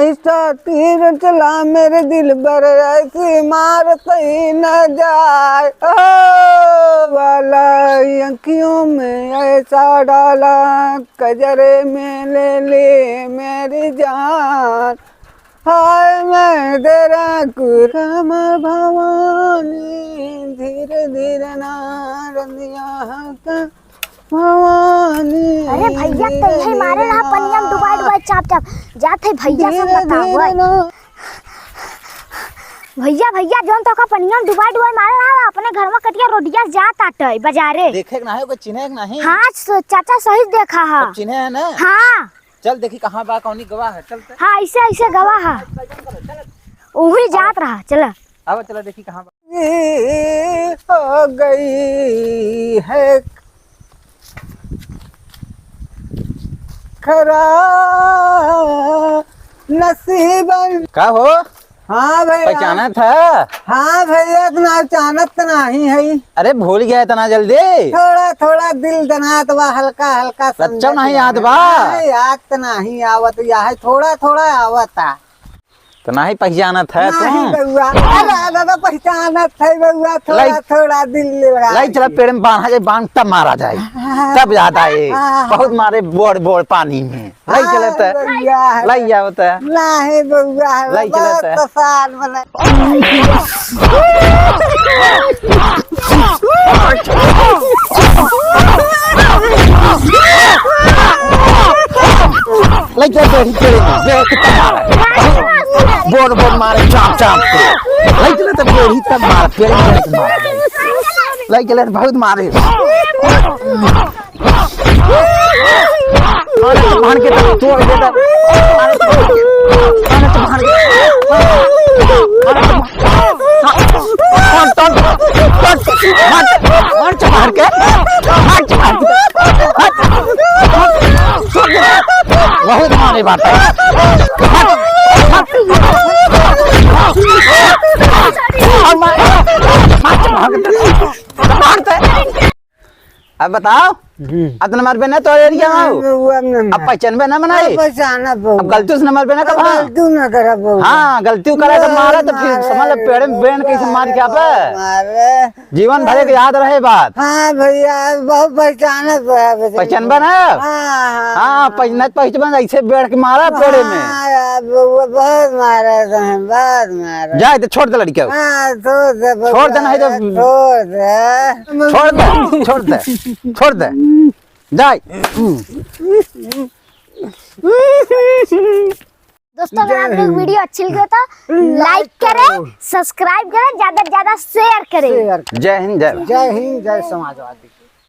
ऐसा तीर चला मेरे दिल पर ऐसी मार सही न जाए वाला आँखियों में ऐसा डाला कजरे में ले मेरी जान हाय मैं तेरा कुरम भवानी धीरे धीरे नारदिया का भवानी। अरे भैया तो यही मारे रहा पनिया में डुबा चाप चाप जाते भैया सब बताओ भैया जोन तो का पनिया में डुबा मारे रहा अपने घर में कटिया रोटिया जात आटे बाजारे देखे ना है को चिन्हे नहीं। हाँ चाचा सही देखा है चिन्हे है ना। हाँ चल देखी कहाँ बा कौनी गवाह है। चल हाँ ऐसे गवाह है वही जात रहा। चला अब चला देखी कहाँ हो गई है खरा नसीबन। का हो हाँ भैया पहचाना था। हाँ भैया इतना अचानक तो नहीं है। अरे भूल गया इतना जल्दी। थोड़ा थोड़ा दिल दनात बा हल्का हल्का बच्चा नहीं याद बा। याद तो नहीं आवत या थोड़ा थोड़ा आवता तो नहीं पहचाना था दादा पहचानत है बउआ थोड़ा थोड़ा दिल लाई चला पेड़ में बांधा जाए बांध तब मारा जाए तब याद आए बहुत मारे बोड़ बोड़ पानी में लाई चलता लाई जाता नहीं बउआ लाई चलता साल बना लाई चलता कितना मारा बोड़ बोड़ मारे चाप चाप लाई चलता पेड़ तब मारा पेड़ लाई चलता बहुत मारे मान के तब तोड़ देता बहुत मारे बात अब बताओ अब नंबर पे ना तो एरिया अब पहचान ना मनाई अब गलती से नंबर पे ना कब हाँ गलती करे तो मारे तो फिर समझ लो पेड़ में बेन कैसे मार के आप जीवन भर के याद रहे बात। हाँ भैया बहुत पहचान ना। हाँ पहचान ऐसे बैठ के मारा पेड़ में बहुत मारा जाए तो छोड़ दे लड़के छोड़ दे नहीं तो छोड़ दे जाए। दोस्तों अगर आप लोग वीडियो अच्छी लगे तो लाइक करें सब्सक्राइब करें ज्यादा से ज्यादा शेयर करें। जय हिंद जय समाजवादी।